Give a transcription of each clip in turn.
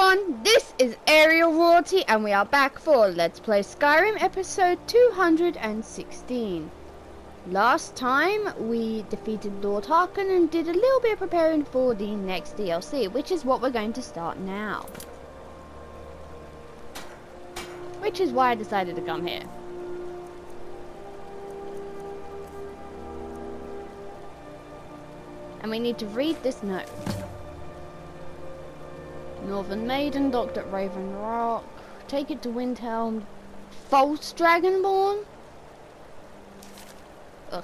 everyone, this is Aerial Royalty and we are back for Let's Play Skyrim episode 216. Last time we defeated Lord Harkon and did a little bit of preparing for the next DLC, which is what we're going to start now. Which is why I decided to come here. And we need to read this note. Northern Maiden, docked at Raven Rock. Take it to Windhelm. False Dragonborn? Ugh.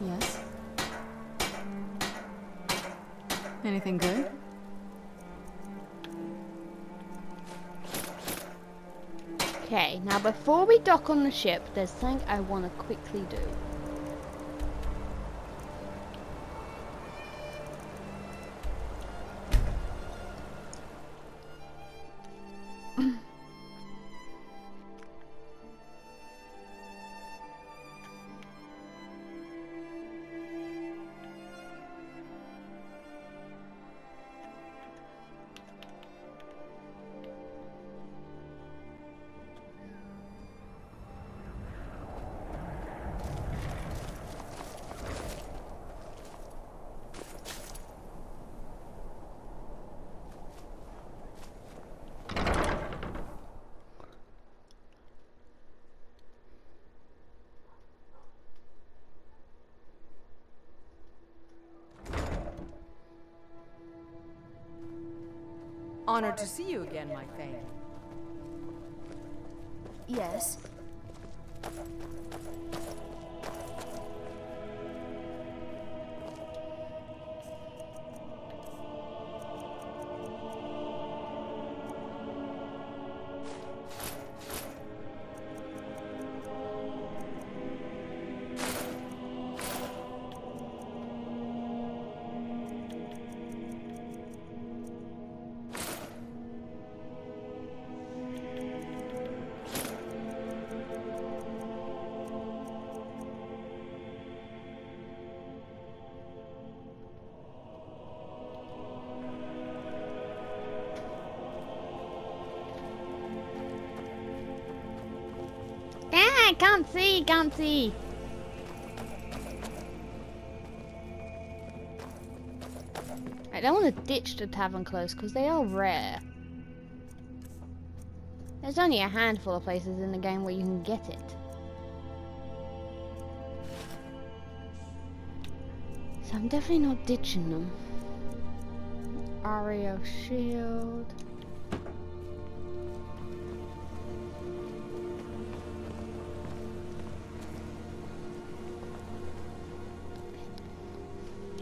Yes? Anything good? Okay, now before we dock on the ship, there's something I want to quickly do. Honored to see you again, my Thane. Yes. Can't see. I don't want to ditch the tavern close because they are rare. There's only a handful of places in the game where you can get it. So I'm definitely not ditching them. Ario shield.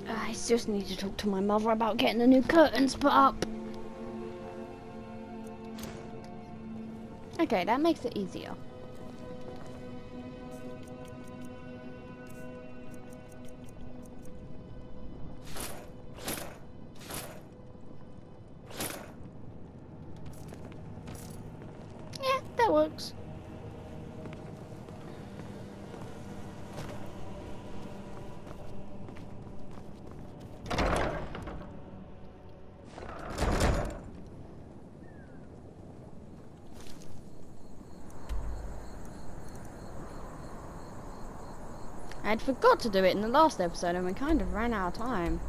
I just need to talk to my mother about getting the new curtains put up. Okay, that makes it easier. Yeah, that works. I'd forgot to do it in the last episode and we kind of ran out of time.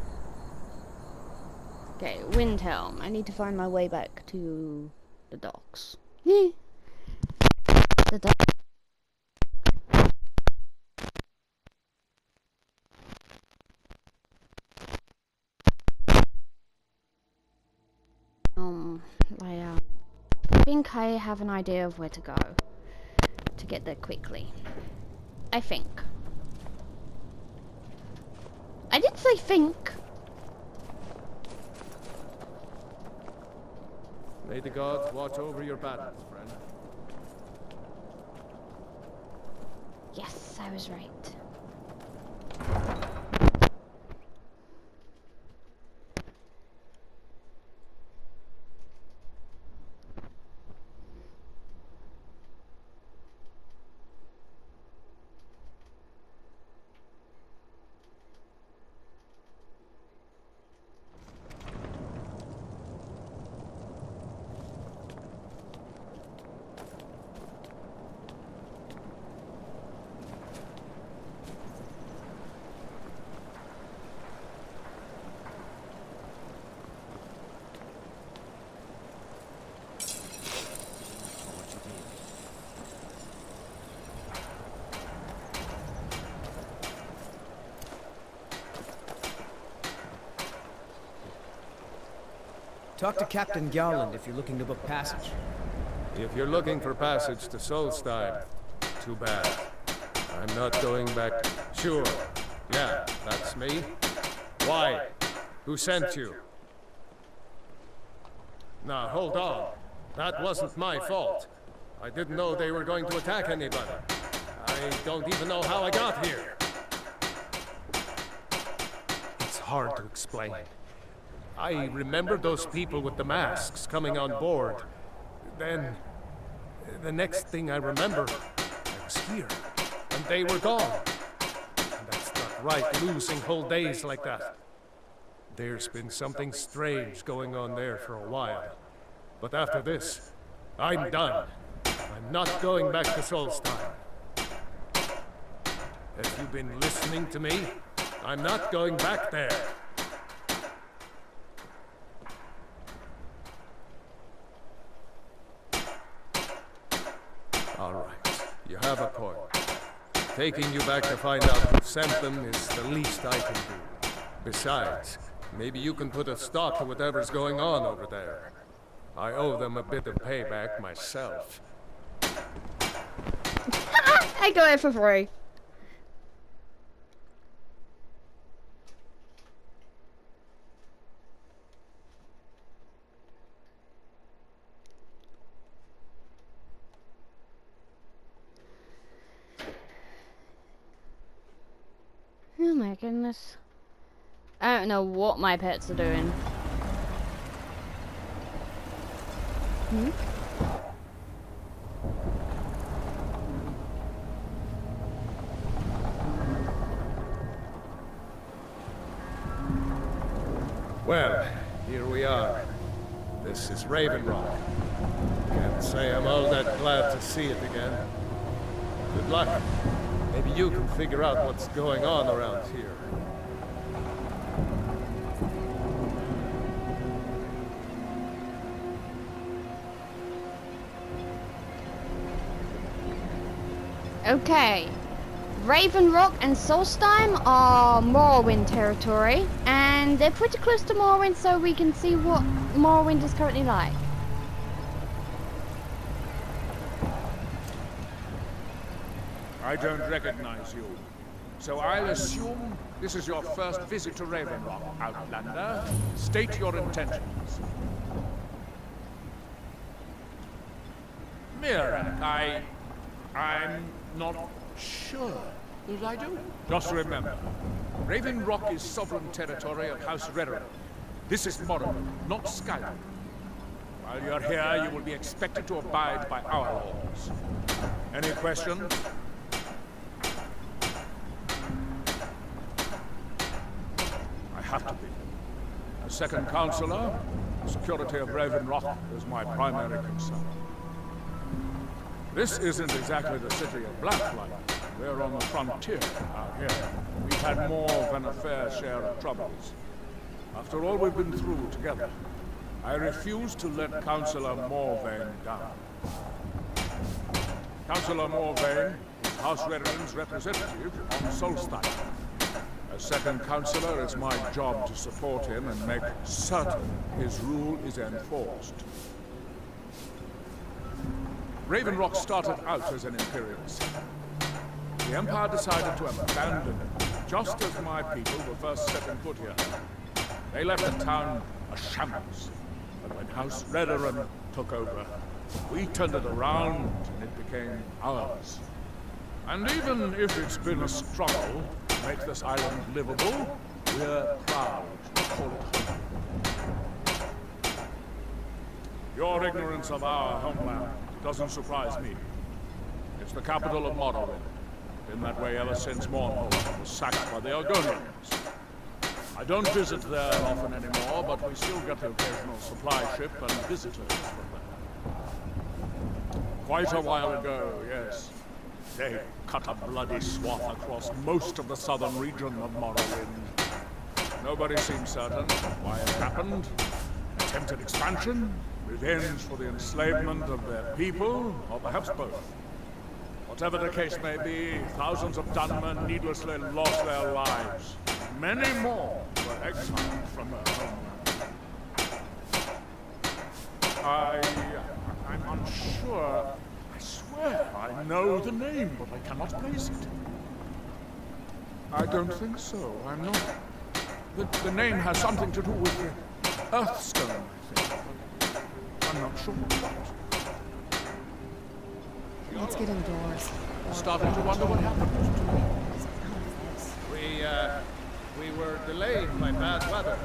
Okay, Windhelm. I need to find my way back to the docks. The docks. I think I have an idea of where to go to get there quickly. I think. I did say think. May the gods watch over your battles, friend. Yes, I was right. Talk to Captain Garland if you're looking to book passage. If you're looking for passage to Solstheim, too bad. I'm not going back. Sure. Yeah, that's me. Why? Who sent you? Now, hold on. That wasn't my fault. I didn't know they were going to attack anybody. I don't even know how I got here. It's hard to explain. I remember those people with the masks coming on board. Then, the next thing I remember, I was here, and they were gone. And that's not right, losing whole days like that. There's been something strange going on there for a while. But after this, I'm done. I'm not going back to Solstheim. Have you been listening to me? I'm not going back there. All right, you have a point. Taking you back to find out who sent them is the least I can do. Besides, maybe you can put a stop to whatever's going on over there. I owe them a bit of payback myself. I got it for free. Oh my goodness. I don't know what my pets are doing. Hmm? Well, here we are. This is Raven Rock. Can't say I'm all that glad to see it again. Good luck. Maybe you can figure out what's going on around here. Okay. Raven Rock and Solstheim are Morrowind territory, and they're pretty close to Morrowind, so we can see what Morrowind is currently like. I don't recognize you. So I'll assume this is your first visit to Raven Rock, Outlander. State your intentions. Mirek, I'm not sure that I do. Just remember, Raven Rock is sovereign territory of House Redoran. This is Morrowind, not Skyrim. While you're here, you will be expected to abide by our laws. Any questions? I have to be. As second counselor, the security of Raven Rock is my primary concern. This isn't exactly the city of Blacklight. We're on the frontier out here. We've had more than a fair share of troubles. After all we've been through together, I refuse to let Councillor Morvain down. Councillor Morvain is House Redoran's representative on Solstheim. As second councillor, it's my job to support him and make certain his rule is enforced. Raven Rock started out as an Imperial city. The Empire decided to abandon it, just as my people were first setting foot here. They left the town a shambles. But when House Redoran took over, we turned it around and it became ours. And even if it's been a struggle to make this island livable, we're proud to call it home. Your ignorance of our homeland doesn't surprise me. It's the capital of Morrowind. Been that way ever since Mournhold was sacked by the Argonians. I don't visit there often anymore, but we still get the occasional supply ship and visitors from there. Quite a while ago, yes. They cut a bloody swath across most of the southern region of Morrowind. Nobody seems certain why it happened. Attempted expansion, revenge for the enslavement of their people, or perhaps both. Whatever the case may be, thousands of Dunmen needlessly lost their lives. Many more were exiled from their homeland. I'm unsure. I swear I know the name, but I cannot place it. I don't think so. I'm not. The name has something to do with the Earthstone, I think. I'm not sure what. Let's get indoors. Starting to wonder what happened to me. We were delayed by bad weather.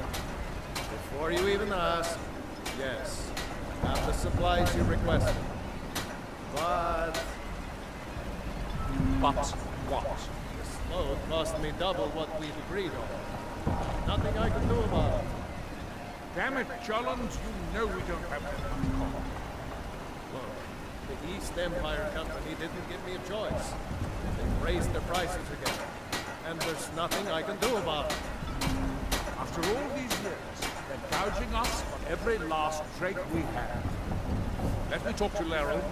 Before you even asked, yes, I have the supplies you requested. But What? this load cost me double what we'd agreed on. Nothing I can do about it. Damn it, Jolland, you know we don't have that much coin. Look, the East Empire Company didn't give me a choice. They've raised their prices again. And there's nothing I can do about it. After all these years, they're gouging us on every last drake we have. Let me talk to Laryl.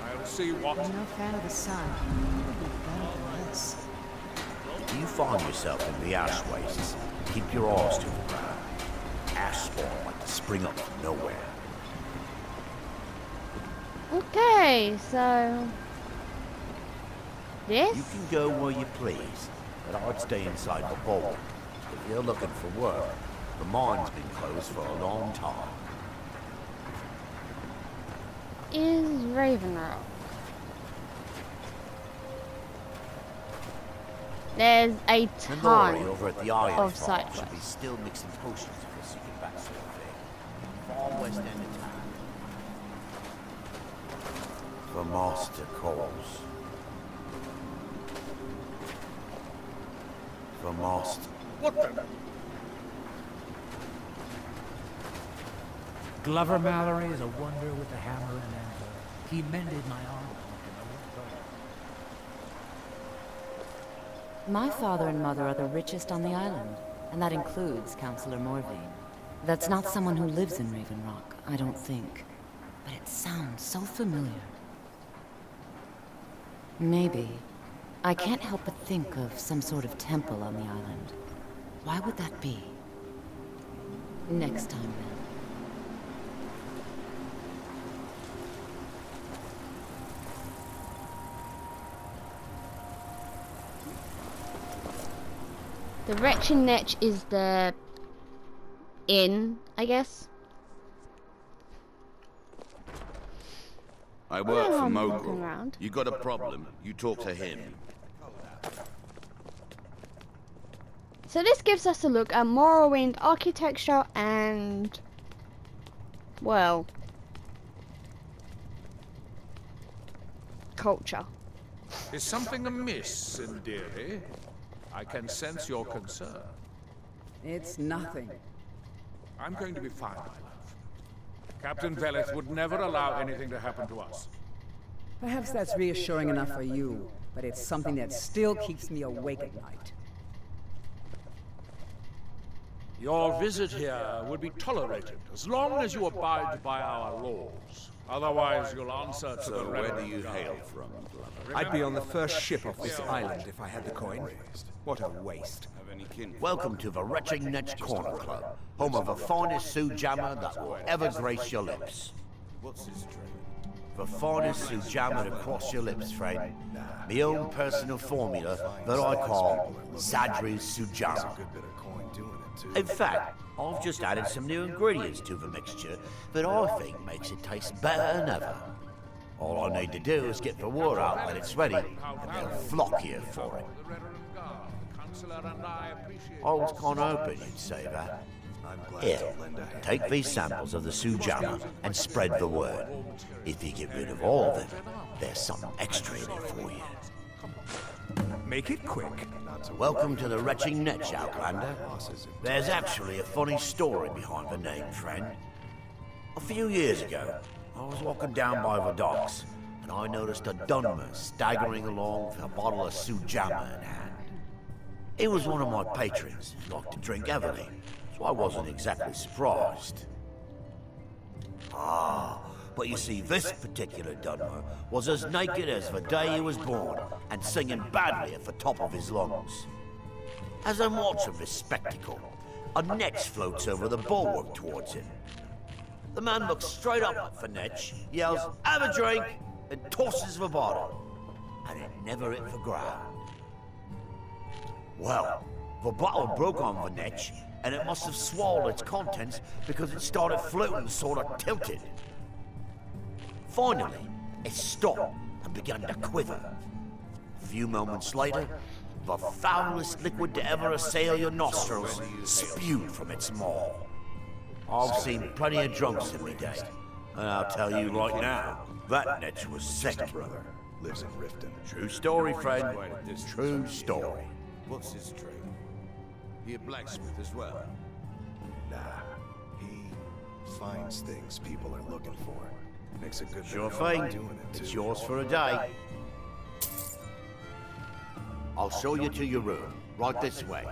I'll see what... I'm no fan of the sun. It would be better than this. If you find yourself in the ash wastes, keep your eyes to the ground. Ash spawn like to spring up from nowhere. Okay, so this. You can go where you please, but I'd stay inside the vault. If you're looking for work, the mine's been closed for a long time. Is Raven Rock. There's a The Nori ton over at the Iron of Farm side should be quests. still mixing potions for seeking back sort of thing. Far west end of town. For Master Calls. For Master... What the... Glover Mallory is a wonder with the hammer and anvil. He mended my armor like an old bow. My father and mother are the richest on the island, and that includes Councillor Morvain. That's not someone who lives in Raven Rock, I don't think. But it sounds so familiar. Maybe. I can't help but think of some sort of temple on the island. Why would that be? Next time, then. The Wretched Netch is the inn, I guess. I work Well, for I'm Mogul. walking around. You got a problem, you talk to him. So this gives us a look at Morrowind architecture and, well, culture. Is something amiss, Indiri? I can sense your concern. It's nothing. I'm going to be fine, my love. Captain Velith would never allow anything to happen to us. Perhaps that's reassuring enough for you, but it's something that still keeps me awake at night. Your visit here would be tolerated as long as you abide by our laws. Otherwise, you'll answer to the So where do Reverend you Guard. hail from, Glover? I'd be on the first ship off this island if I had the coin. What a waste. Have any kin? Welcome to the Wretched Netch Corner Club, home of the finest sujammer that will ever grace your lips. What's his trade? The finest sujammer to cross your lips, friend. My own personal formula that I call Zadri's Sujammer. In fact, I've just added some new ingredients to the mixture that I think makes it taste better than ever. All I need to do is get the word out when it's ready, and they'll flock here for it. The Reverend Guard, Counselor and I appreciate I was kind of hoping you'd say that. Here, take these samples of the sujammer and spread the word. If you get rid of all of them, there's something extra in it for you. Make it quick. Welcome to the Wretched Netch, Outlander. There's actually a funny story behind the name, friend. A few years ago, I was walking down by the docks, and I noticed a Dunmer staggering along with a bottle of sujammer in hand. He was one of my patrons, who liked to drink heavily, so I wasn't exactly surprised. But you see, this particular Dunmer was as naked as the day he was born, and singing badly at the top of his lungs. As I'm watching this spectacle, a netch floats over the bulwark towards him. The man looks straight up at Vanetch, yells, "Have a drink," and tosses the bottle. And it never hit the ground. Well, the bottle broke on Vanetch, and it must have swallowed its contents because it started floating and sort of tilted. Finally, it stopped and began to quiver. A few moments later, the foulest liquid to ever assail your nostrils spewed from its maw. I've seen plenty of drunks in my day, and I'll tell you right now, that Netch was sick. Brother lives in Riften. True story, friend. True story. What's his trade? He a blacksmith as well? Nah, he finds things people are looking for. Makes a good Sure living thing. doing it, It's too. yours for a day. I'll show you to your room. Right this way.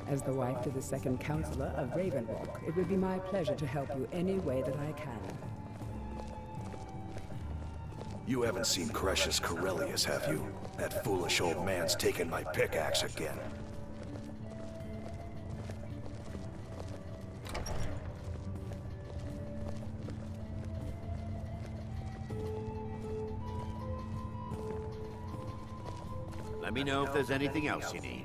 As the wife to the second counselor of Ravenrock, it would be my pleasure to help you any way that I can. You haven't seen Crucius Corellius, have you? That foolish old man's taken my pickaxe again. Let me know if there's anything else you need.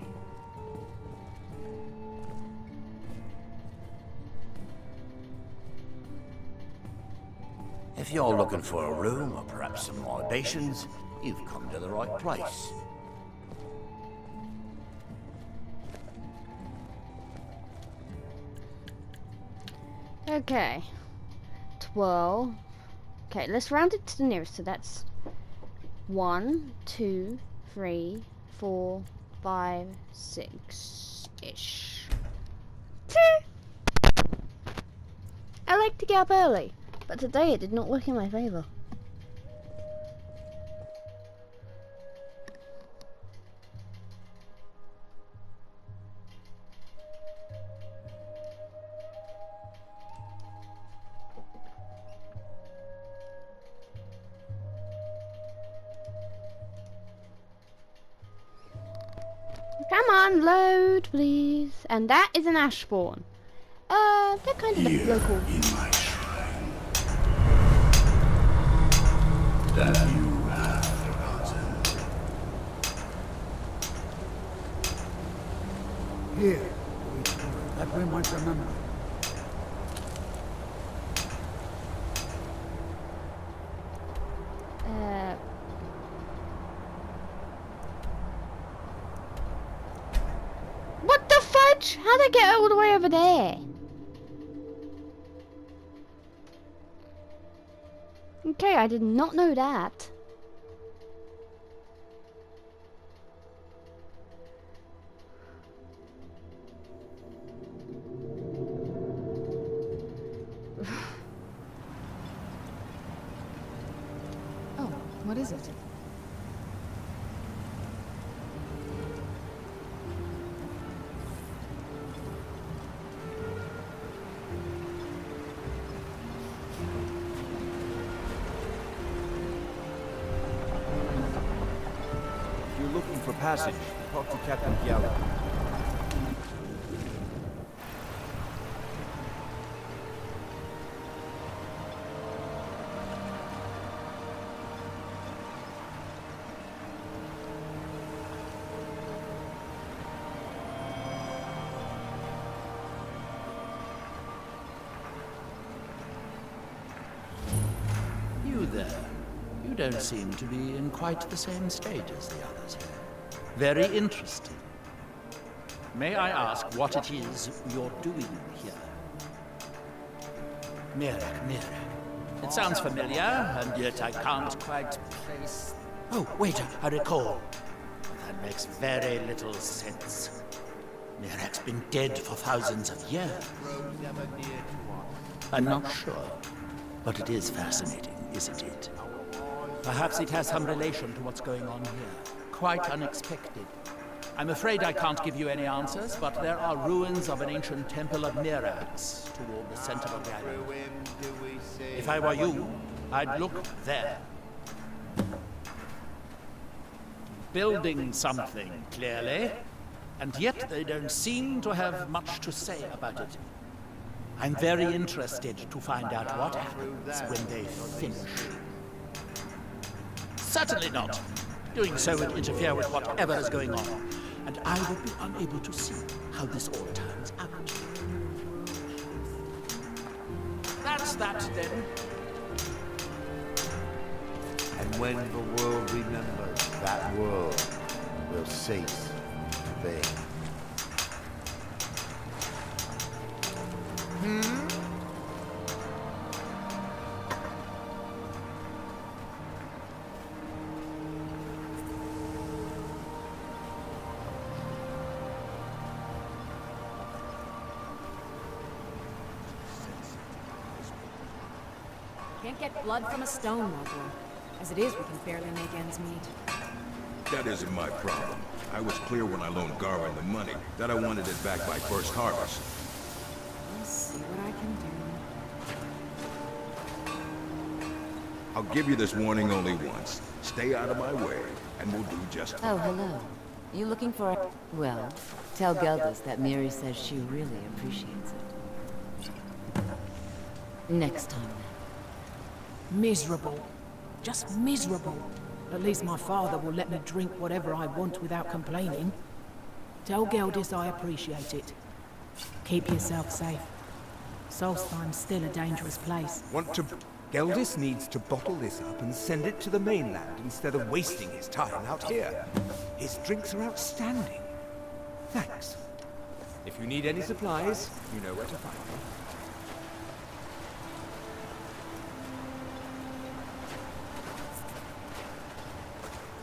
If you're looking for a room or perhaps some libations, you've come to the right place. Okay. 12. Okay, let's round it to the nearest. So that's 1, 2, 3, 4, 5, 6-ish. I like to get up early, but today it did not work in my favor. Come on, load, please. And that is an Ashbourne. They're kind of the local. In my shrine, that you have forgotten. Here, that we might remember. What the fudge? How'd I get all the way over there? Okay, I did not know that. Oh, what is it? If you're looking for passage, talk to Captain Giallo. You there. You don't seem to be in quite the same state as the others here. Very interesting. May I ask what it is you're doing here? Mirak. It sounds familiar, and yet I can't quite place... Oh, wait, I recall. That makes very little sense. Mirak's been dead for thousands of years. I'm not sure, but it is fascinating, isn't it? Perhaps it has some relation to what's going on here. Quite unexpected. I'm afraid I can't give you any answers, but there are ruins of an ancient temple of Mirax toward the center of the island. If I were you, I'd look there. Building something, clearly, and yet they don't seem to have much to say about it. I'm very interested to find out what happens when they finish. Certainly not. Doing so would interfere with whatever is going on, and I would be unable to see how this all turns out. That's that, then. And when the world remembers, that world will cease to be. Can't get blood from a stone, Mogul. As it is, we can barely make ends meet. That isn't my problem. I was clear when I loaned Garwin the money that I wanted it back by first harvest. I'll see what I can do. I'll give you this warning only once. Stay out of my way, and we'll do just fine. Oh, hello. You looking for... Well, tell Geldis that Miri says she really appreciates it. Next time, then. Miserable. Just miserable. At least my father will let me drink whatever I want without complaining. Tell Geldis I appreciate it. Keep yourself safe. Solstheim's still a dangerous place. Want to... Geldis needs to bottle this up and send it to the mainland instead of wasting his time out here. His drinks are outstanding. Thanks. If you need any supplies, you know where to find me.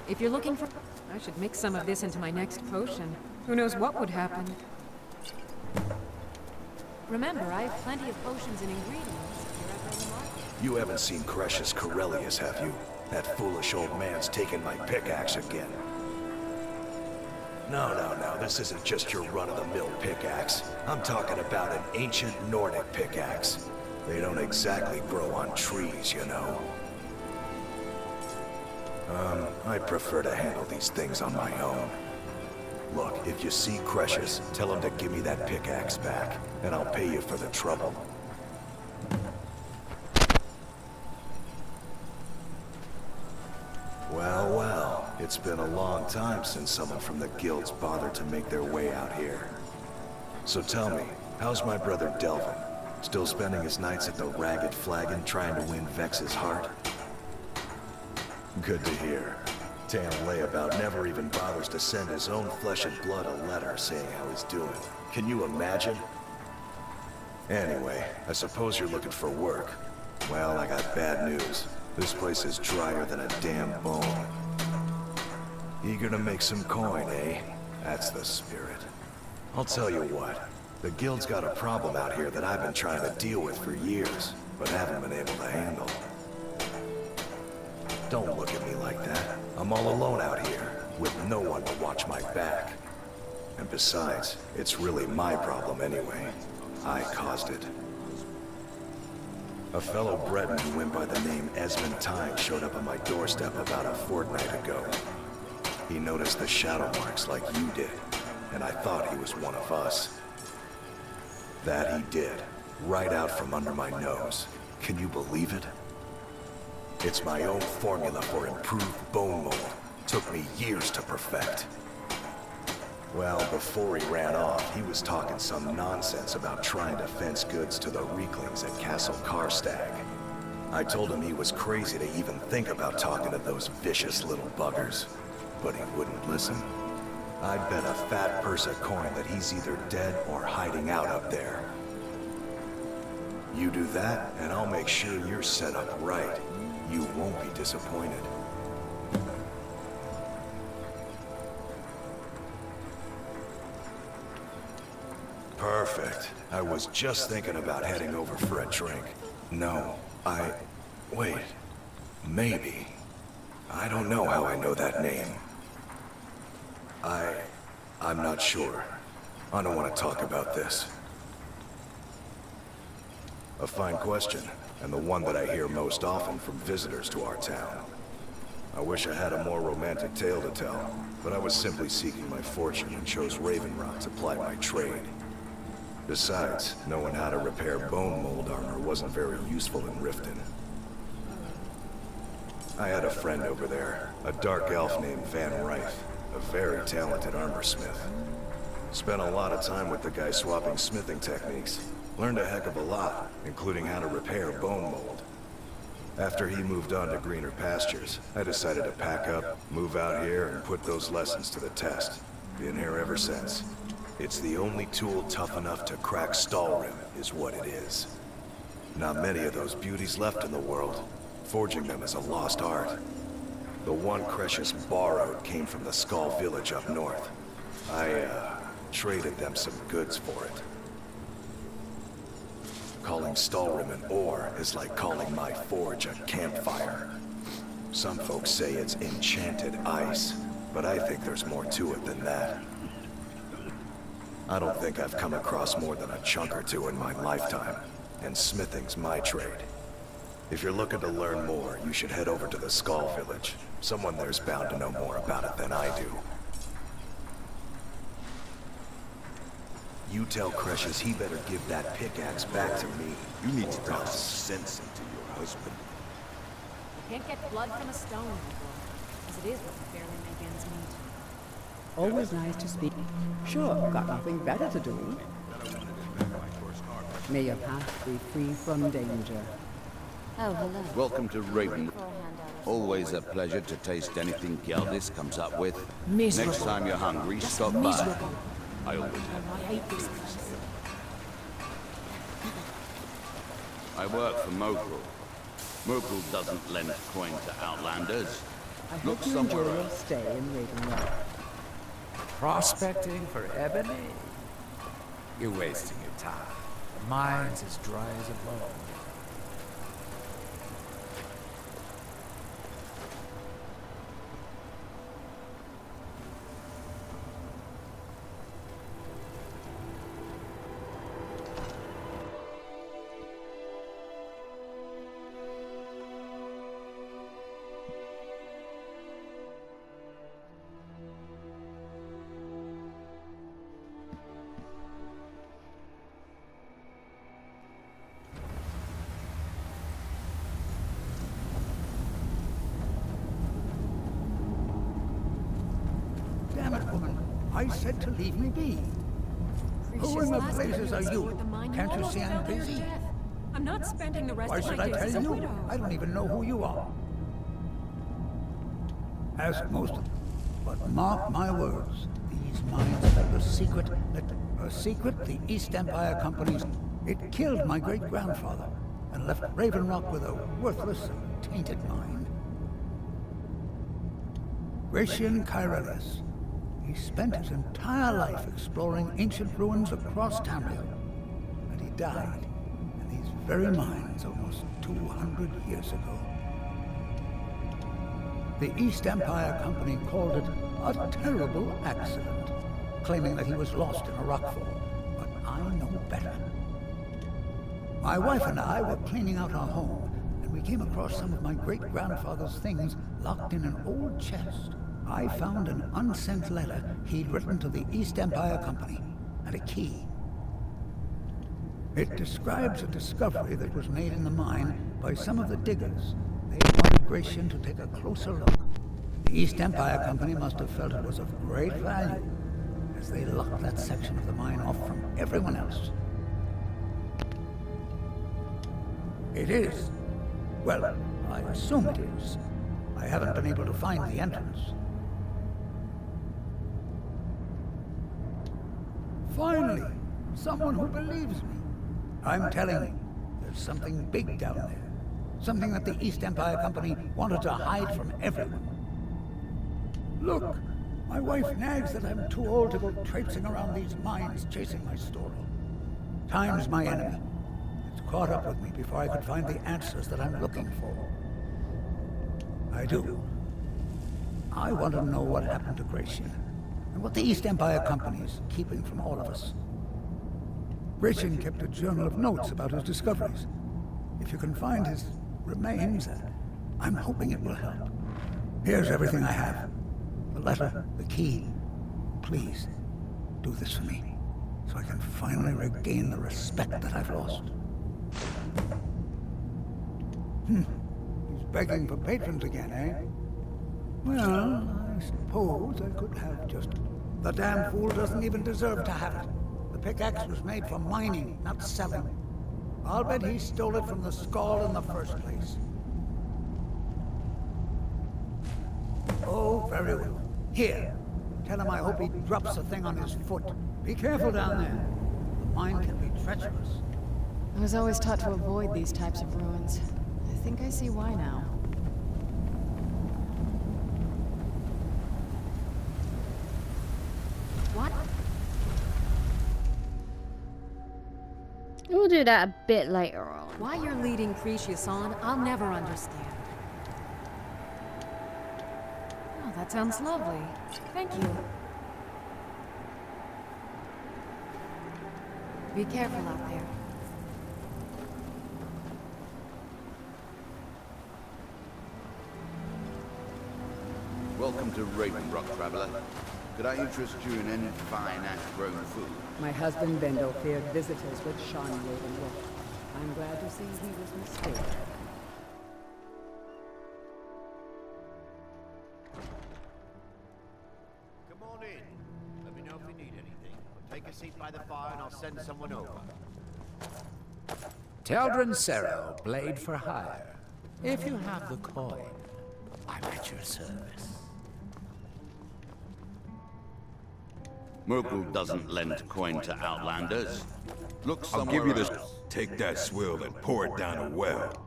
If you're looking for... I should mix some of this into my next potion. Who knows what would happen? Remember, I have plenty of potions and ingredients if you're ever in the market. You haven't seen Crush's Corellius, have you? That foolish old man's taken my pickaxe again. No, this isn't just your run-of-the-mill pickaxe. I'm talking about an ancient Nordic pickaxe. They don't exactly grow on trees, you know. I prefer to handle these things on my own. Look, if you see Crush's, tell him to give me that pickaxe back, and I'll pay you for the trouble. Well, it's been a long time since someone from the guilds bothered to make their way out here. So tell me, how's my brother Delvin? Still spending his nights at the Ragged Flagon trying to win Vex's heart? Good to hear. Tan Layabout never even bothers to send his own flesh and blood a letter saying how he's doing. Can you imagine? Anyway, I suppose you're looking for work. Well, I got bad news. This place is drier than a damn bone. Eager to make some coin, eh? That's the spirit. I'll tell you what. The guild's got a problem out here that I've been trying to deal with for years, but haven't been able to handle. Don't look at me like that. I'm all alone out here, with no one to watch my back. And besides, it's really my problem anyway. I caused it. A fellow Breton who went by the name Esmond Time showed up on my doorstep about a fortnight ago. He noticed the shadow marks like you did, and I thought he was one of us. That he did, right out from under my nose. Can you believe it? It's my own formula for improved bone mold. Took me years to perfect. Well, before he ran off, he was talking some nonsense about trying to fence goods to the Reeklings at Castle Karstag. I told him he was crazy to even think about talking to those vicious little buggers, but he wouldn't listen. I'd bet a fat purse of coin that he's either dead or hiding out up there. You do that, and I'll make sure you're set up right. You won't be disappointed. Perfect. I was just thinking about heading over for a drink. No, wait. Maybe. I don't know how I know that name. I'm not sure. I don't want to talk about this. A fine question, and the one that I hear most often from visitors to our town. I wish I had a more romantic tale to tell, but I was simply seeking my fortune and chose Raven Rock to ply my trade. Besides, knowing how to repair bone mold armor wasn't very useful in Riften. I had a friend over there, a dark elf named Van Rife, a very talented armor smith. Spent a lot of time with the guy swapping smithing techniques. Learned a heck of a lot, including how to repair bone mold. After he moved on to greener pastures, I decided to pack up, move out here, and put those lessons to the test. Been here ever since. It's the only tool tough enough to crack Stalrim, is what it is. Not many of those beauties left in the world. Forging them is a lost art. The one Cresius borrowed came from the Skull village up north. I, traded them some goods for it. Calling Stalrim an ore is like calling my forge a campfire. Some folks say it's enchanted ice, but I think there's more to it than that. I don't think I've come across more than a chunk or two in my lifetime, and smithing's my trade. If you're looking to learn more, you should head over to the Skull village. Someone there's bound to know more about it than I do. You tell Cresius he better give that pickaxe back to me. You need to talk sense into your husband. You can't get blood from a stone, as it is what can barely make ends meet. Always nice to speak. Sure, got nothing better to do. May your path be free from danger. Oh, hello. Welcome to Raven. Always a pleasure to taste anything Geldis comes up with. Miserable. Next time you're hungry, stop by. I always have. I hate this place. I work for Mokrul. Mokrul doesn't lend coin to outlanders. I Look hope you somewhere enjoy your else. stay in Raven Rock. Prospecting for ebony? You're wasting your time. The mine's as dry as a bone. Damn it, woman. I said to leave me be. Who in the blazes are you? Can't you see I'm busy? I'm not spending the rest Why of should my I days as tell a you? widow. I don't even know who you are. Ask most of them. But mark my words. These mines held a secret the East Empire Company's. It killed my great-grandfather and left Raven Rock with a worthless and tainted mind. Gratian Kyrelis. He spent his entire life exploring ancient ruins across Tamriel. And he died in these very mines almost 200 years ago. The East Empire Company called it a terrible accident, claiming that he was lost in a rockfall. But I know better. My wife and I were cleaning out our home, and we came across some of my great-grandfather's things locked in an old chest. I found an unsent letter he'd written to the East Empire Company, and a key. It describes a discovery that was made in the mine by some of the diggers. They wanted Gratian to take a closer look. The East Empire Company must have felt it was of great value, as they locked that section of the mine off from everyone else. It is. Well, I assume it is. I haven't been able to find the entrance. Finally, someone who believes me. I'm telling you, there's something big down there. Something that the East Empire Company wanted to hide from everyone. Look, my wife nags that I'm too old to go traipsing around these mines chasing my story. Time's my enemy. It's caught up with me before I could find the answers that I'm looking for. I do. I want to know what happened to Gratian, and what the East Empire Company is keeping from all of us. Gratian kept a journal of notes about his discoveries. If you can find his remains, I'm hoping it will help. Here's everything I have. The letter, the key. Please, do this for me, so I can finally regain the respect that I've lost. He's begging for patrons again, eh? Well, I suppose I could have just... The damn fool doesn't even deserve to have it. The pickaxe was made for mining, not selling. I'll bet he stole it from the skull in the first place. Oh, very well. Here. Tell him I hope he drops the thing on his foot. Be careful down there. The mine can be treacherous. I was always taught to avoid these types of ruins. I think I see why now. What? We'll do that a bit later on. Why you're leading Precious on, I'll never understand. Oh, that sounds lovely. Thank you. Be careful out there. Welcome to Raven Rock, traveler. Could I interest you in any fine ash-grown food? My husband Bendel feared visitors would shun Raven Rock. I'm glad to see he was mistaken. Come on in. Let me know if you need anything. Take a seat by the fire and I'll send someone over. Teldrin Serrow, blade for hire. If you have the coin, I'm at your service. Merkel doesn't lend coin to outlanders. Look I'll somewhere give you this. else. Take that swill and pour it down a well.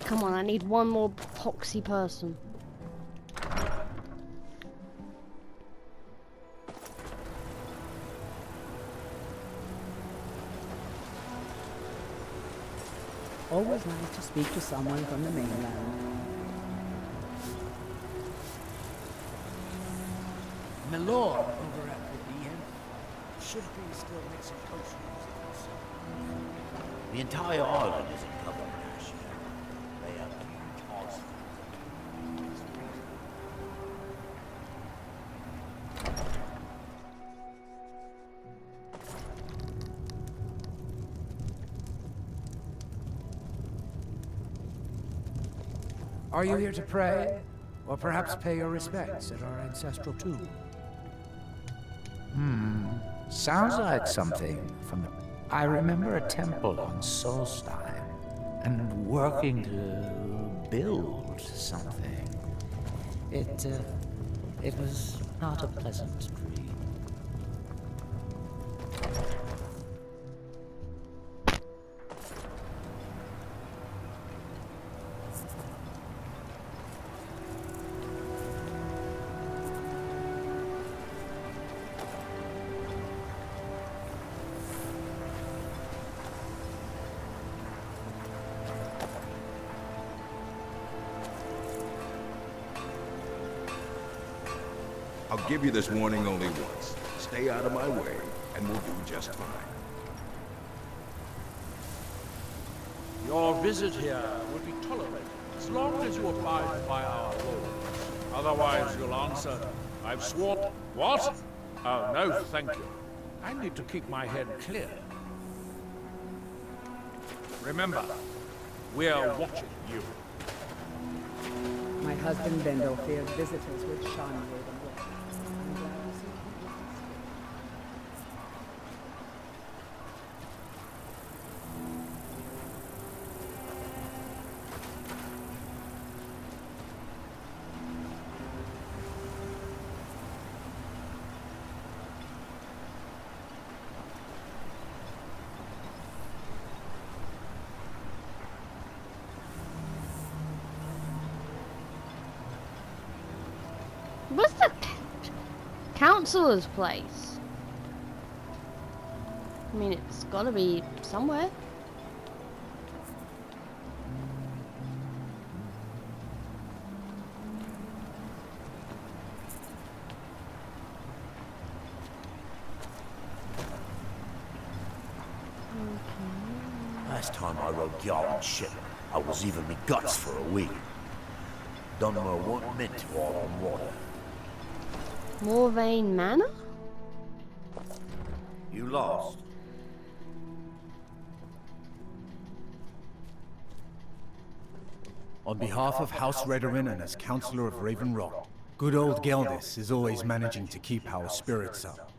Come on, I need one more poxy person. Always nice to speak to someone from the mainland. Milord over at the DM should be still mixing potions. The entire island isn't covered in ash yet. They have huge odds. Are you here to pray? Or perhaps pay your respects at our ancestral tomb? Sounds like something from... I remember a temple on Solstheim, and working to build something. It was not a pleasant dream. I'll give you this warning only once. Stay out of my way, and we'll do just fine. Your visit here will be tolerated as long as you abide by our laws. Otherwise, you'll answer, I've sworn... What? Oh, no, thank you. I need to keep my head clear. Remember, we're watching you. My husband Bendel feared visitors would shun Raven Rock. I'm glad to see he was mistaken. What's the councillor's place? I mean, it's gotta be somewhere. last time I rode Gjarden's ship, I was even me guts for a week. Dunmer weren't meant to all on water. Morvain Manor? You lost. On behalf of House Redorin and as Councillor of Raven Rock, good old Geldis is always managing to keep our spirits up.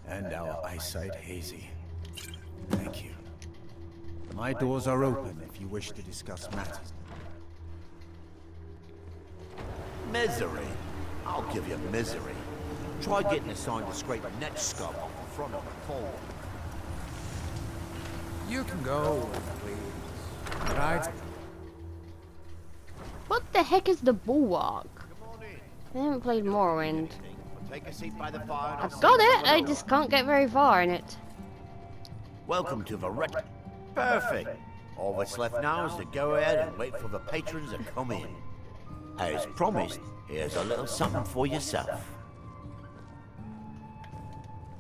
And our eyesight hazy. Thank you. My doors are open if you wish to discuss matters. Misery? I'll give you misery. Try getting assigned to scrape a net scum off the front of a pole. You can go, please. But I'd... What the heck is the Bulwark? I haven't played Morrowind. Take a seat by the fire. I've got it, I just can't get very far in it. Welcome to the Red. Perfect. All that's left now is to go ahead and wait for the patrons to come in. As promised, here's a little something for yourself.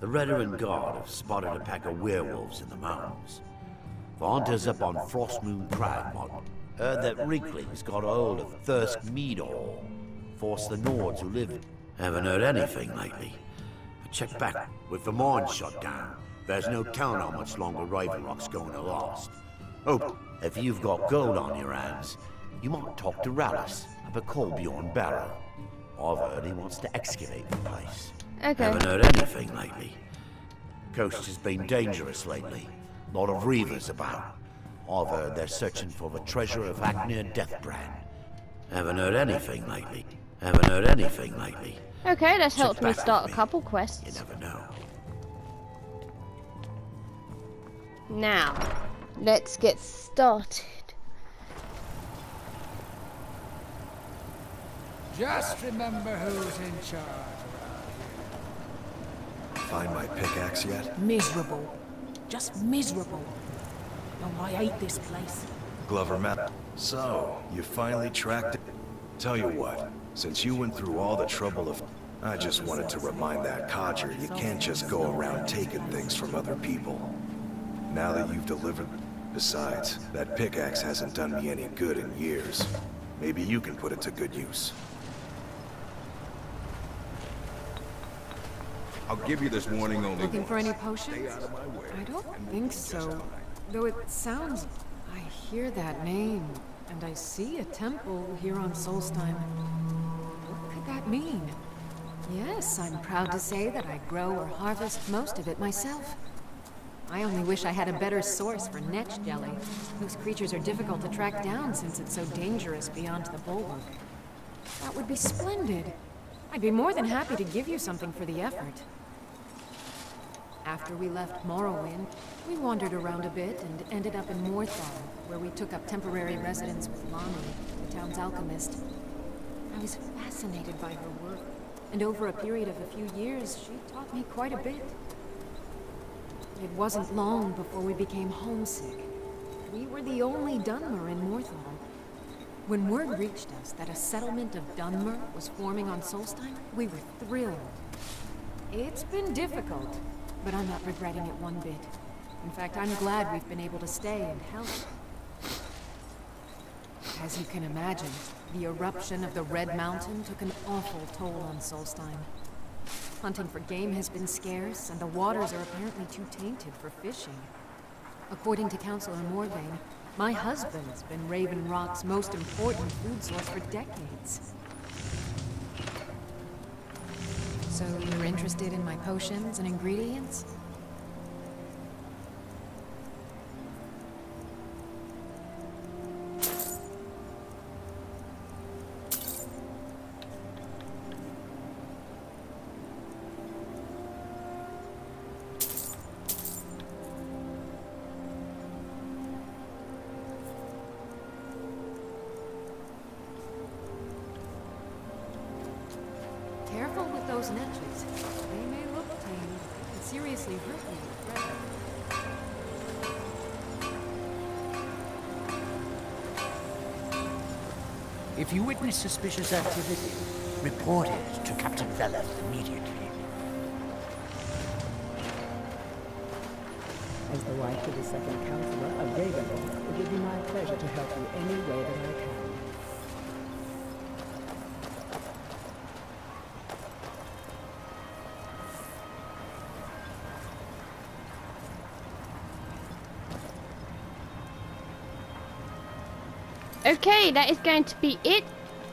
The Redorin Guard have spotted a pack of werewolves in the mountains. The hunters up on Frostmoon Crag heard that Rinkling's got a hold of Thirsk Meadhall, forced the Nords who live. Haven't heard anything lately. I checked back. With the mine shut down, there's no telling how much longer Raven Rock's going to last. Oh, if you've got gold on your hands, you might talk to Rallis up at Colbjorn Barrow. I've heard he wants to excavate the place. Okay. Haven't heard anything lately. Coast has been dangerous lately. Lot of reavers about. I've heard they're searching for the treasure of Agnir Deathbrand. Haven't heard anything lately. Haven't heard anything lately. Okay, that's helped me back start with a me. couple quests. You never know. Now, let's get started. Just remember who's in charge. Find my pickaxe yet? Miserable. Just miserable. Oh, I hate this place. Glover Map. So, you finally tracked it? Tell you what, since you went through all the trouble of... I just wanted to remind that codger you can't just go around taking things from other people. Now that you've delivered... Besides, that pickaxe hasn't done me any good in years. Maybe you can put it to good use. I'll give you this warning only Looking for any once. potions? Stay out of my way. I don't think so. Though it sounds... I hear that name, and I see a temple here on Solstheim. What could that mean? Yes, I'm proud to say that I grow or harvest most of it myself. I only wish I had a better source for netch jelly. Those creatures are difficult to track down since it's so dangerous beyond the bulwark. That would be splendid. I'd be more than happy to give you something for the effort. After we left Morrowind, we wandered around a bit and ended up in Morthal, where we took up temporary residence with Lani, the town's alchemist. I was fascinated by her work, and over a period of a few years, she taught me quite a bit. It wasn't long before we became homesick. We were the only Dunmer in Morthal. When word reached us that a settlement of Dunmer was forming on Solstheim, we were thrilled. It's been difficult, but I'm not regretting it one bit. In fact, I'm glad we've been able to stay and help. As you can imagine, the eruption of the Red Mountain took an awful toll on Solstheim. Hunting for game has been scarce, and the waters are apparently too tainted for fishing. According to Councillor Morvain, my husband's been Raven Rock's most important food source for decades. So you're interested in my potions and ingredients? Careful with those netches. They may look tame, but seriously hurt you. If you witness suspicious activity, report it to Captain Veleth immediately. As the wife to the second counselor of Dragonborn, it would be my pleasure to help you any way that I can. Okay, that is going to be it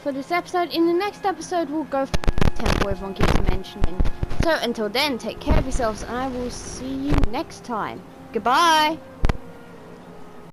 for this episode. In the next episode, we'll go for the temple everyone keeps mentioning. So until then, take care of yourselves, and I will see you next time. Goodbye!